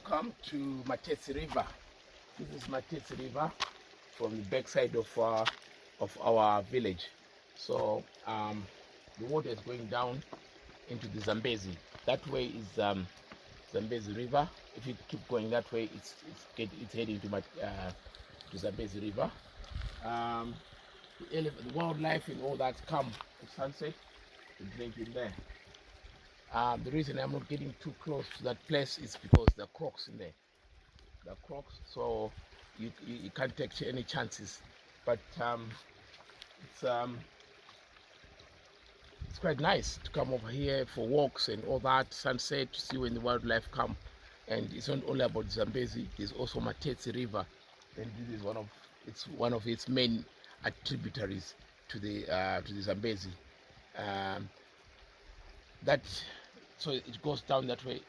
Welcome to Matetsi River. This is Matetsi River from the backside of our village. So the water is going down into the Zambezi. That way is Zambezi River. If you keep going that way, it's heading to Zambezi River. The wildlife and all that come at sunset to drink in there. The reason I'm not getting too close to that place is because there are crocs in there. There are crocs, so you can't take any chances. But it's quite nice to come over here for walks and all that, sunset, to see when the wildlife come. And it's not only about Zambezi, there's also Matetsi River, and this is one of its main tributaries to the Zambezi. So it goes down that way.